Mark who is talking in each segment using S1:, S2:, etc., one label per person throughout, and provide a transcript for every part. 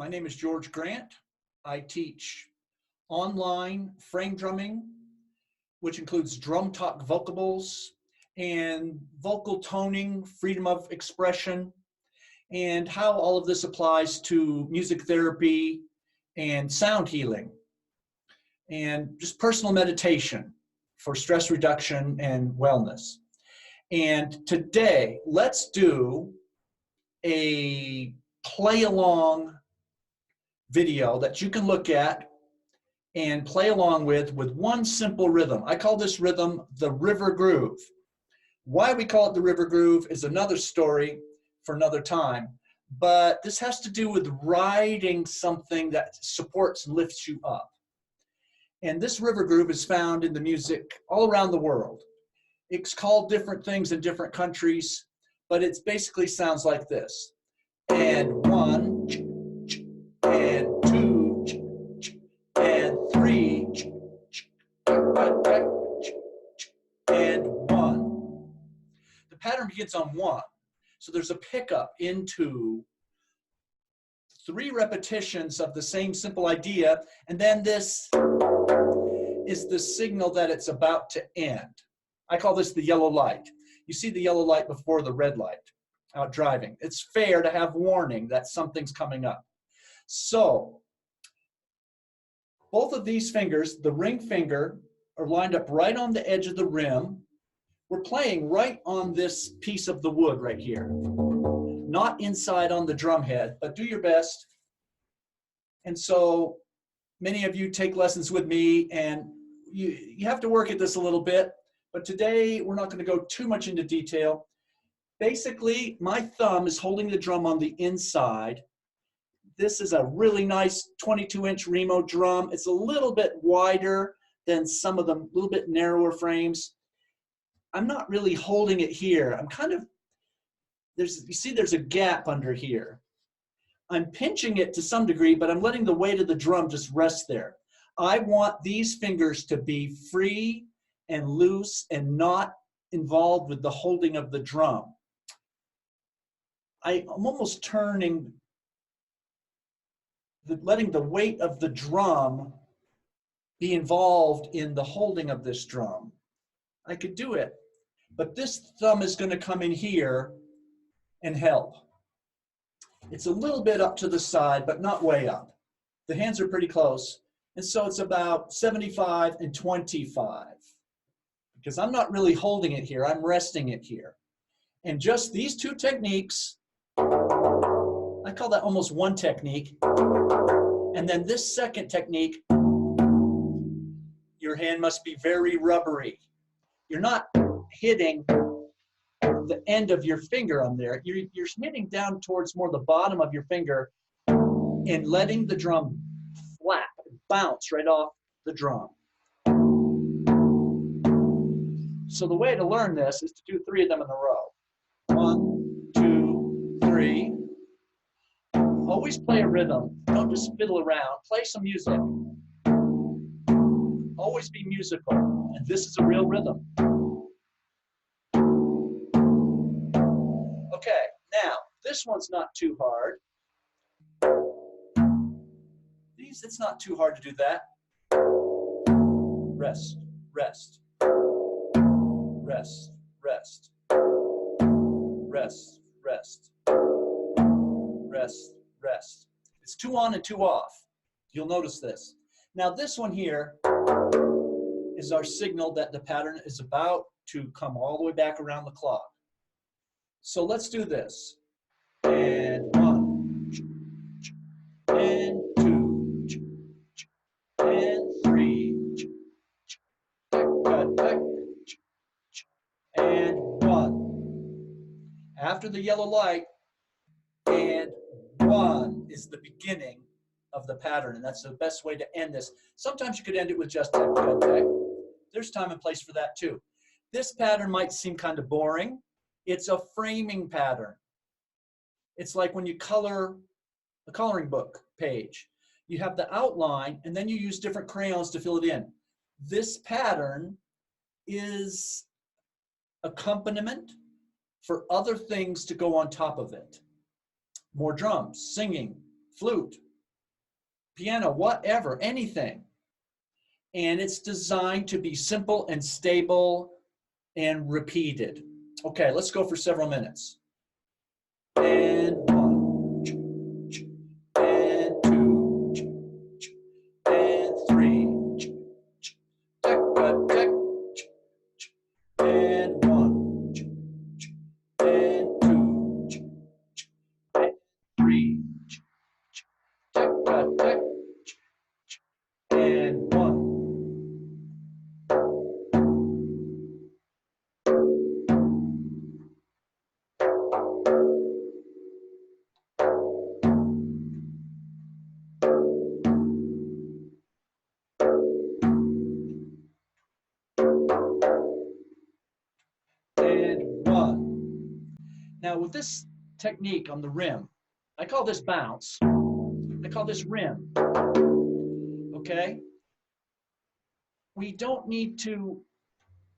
S1: My name is George Grant. I teach online frame drumming, which includes drum talk vocables and vocal toning, freedom of expression, and how all of this applies to music therapy and sound healing, and just personal meditation for stress reduction and wellness. And today, let's do a play along video that you can look at and play along with one simple rhythm. I call this rhythm the river groove. Why we call it the river groove is another story for another time, but this has to do with riding something that supports and lifts you up. And this river groove is found in the music all around the world. It's called different things in different countries, but it basically sounds like this. And one, and two, and three, and one. The pattern begins on one. So there's a pickup into 3 repetitions of the same simple idea, and then this is the signal that it's about to end. I call this the yellow light. You see the yellow light before the red light out driving. It's fair to have warning that something's coming up. So both of these fingers, the ring finger, are lined up right on the edge of the rim. We're playing right on this piece of the wood right here. Not inside on the drum head, but do your best. And so many of you take lessons with me, and you have to work at this a little bit, but today we're not going to go too much into detail. Basically, my thumb is holding the drum on the inside. This is a really nice 22-inch Remo drum. It's a little bit wider than some of the little bit narrower frames. I'm not really holding it here. I'm kind of, you see there's a gap under here. I'm pinching it to some degree, but I'm letting the weight of the drum just rest there. I want these fingers to be free and loose and not involved with the holding of the drum. I'm almost turning, letting the weight of the drum be involved in the holding of this drum. I could do it, but this thumb is going to come in here and help. It's a little bit up to the side, but not way up. The hands are pretty close, and so it's about 75 and 25, because I'm not really holding it here, I'm resting it here. And just these 2 techniques, I call that almost one technique. And then this second technique, your hand must be very rubbery. You're not hitting the end of your finger on there. You're hitting down towards more the bottom of your finger and letting the drum flap, bounce right off the drum. So the way to learn this is to do 3 of them in a row. 1, 2, 3. Always play a rhythm. Don't just fiddle around. Play some music. Always be musical. And this is a real rhythm. Okay, now, this one's not too hard. It's not too hard to do that. Rest, rest. Rest, rest. Rest, rest. Rest, rest. It's 2 on and 2 off. You'll notice this. Now this one here is our signal that the pattern is about to come all the way back around the clock. So let's do this. And 1, and 2, and 3, and 1. After the yellow light, and 1 is the beginning of the pattern, and that's the best way to end this. Sometimes you could end it with just tech, tech, tech. There's time and place for that too. This pattern might seem kind of boring. It's a framing pattern. It's like when you color a coloring book page. You have the outline, and then you use different crayons to fill it in. This pattern is accompaniment for other things to go on top of it. More drums, singing, flute, piano, whatever, anything. And it's designed to be simple and stable and repeated. Okay, let's go for several minutes. And one, and two, and three, and one, and two, and three, and one. And one. Now with this technique on the rim, I call this bounce. I call this rim. Okay? We don't need to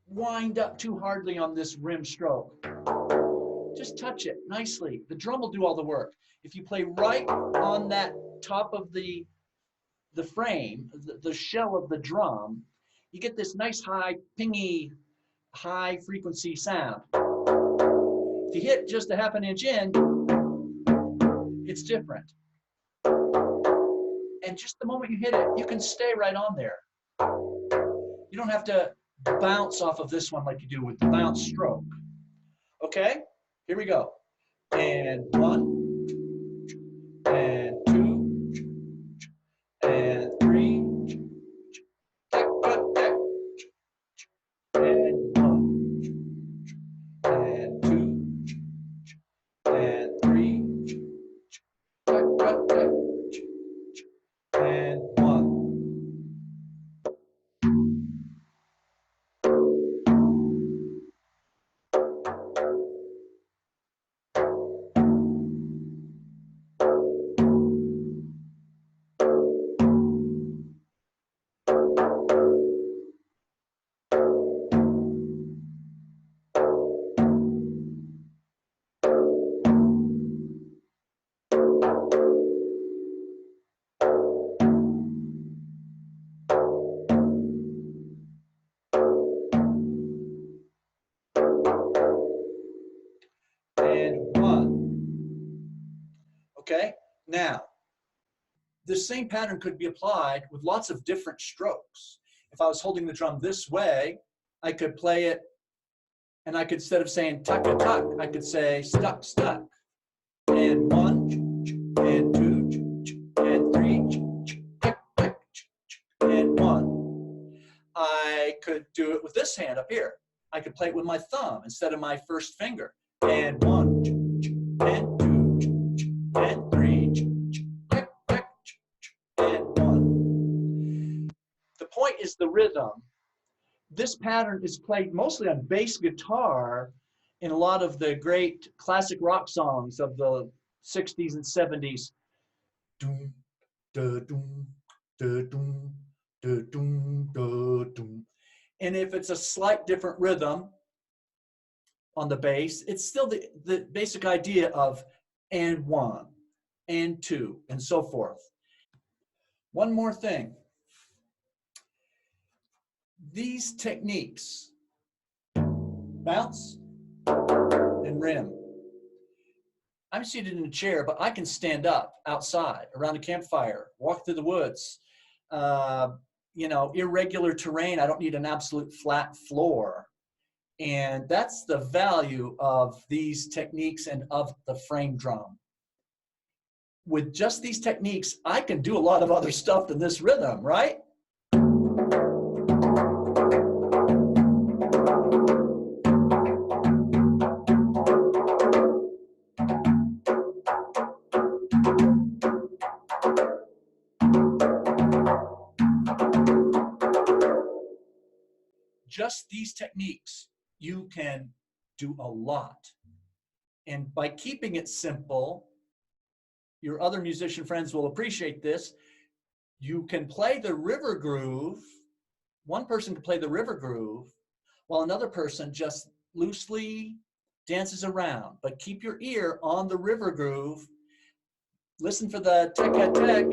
S1: wind up too hardly on this rim stroke. Just touch it nicely. The drum will do all the work. If you play right on that top of the frame, the shell of the drum, you get this nice high, pingy, high frequency sound. If you hit just a half an inch in, it's different. And just the moment you hit it, you can stay right on there. You don't have to bounce off of this one like you do with the bounce stroke. Okay? Here we go. And one, and two, and three, and one, and two, and three, and one. And one. Okay? Now, this same pattern could be applied with lots of different strokes. If I was holding the drum this way, I could play it, and I could, instead of saying tuck-a-tuck, I could say stuck, stuck. And one, and two, and three, and one. I could do it with this hand up here. I could play it with my thumb instead of my first finger. And one, and two, and three, and one. The point is the rhythm. This pattern is played mostly on bass guitar in a lot of the great classic rock songs of the 60s and 70s. Doom, da, doom, da, doom, da, doom, da, doom. And if it's a slight different rhythm on the bass, it's still the basic idea of and one, and two, and so forth. One more thing. These techniques, bounce and rim. I'm seated in a chair, but I can stand up outside around a campfire, walk through the woods. Irregular terrain, I don't need an absolute flat floor. And that's the value of these techniques and of the frame drum. With just these techniques, I can do a lot of other stuff than this rhythm, right? Just these techniques, you can do a lot. And by keeping it simple, your other musician friends will appreciate this. You can play the river groove. One person can play the river groove while another person just loosely dances around. But keep your ear on the river groove. Listen for the tech-a-tech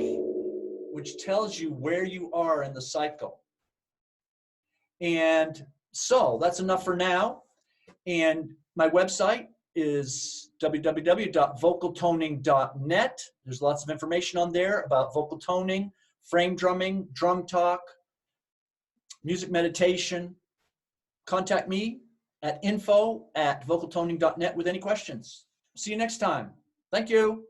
S1: which tells you where you are in the cycle. And so that's enough for now. And my website is www.vocaltoning.net. There's lots of information on there about vocal toning, frame drumming, drum talk, music meditation. Contact me at info@vocaltoning.net with any questions. See you next time. Thank you.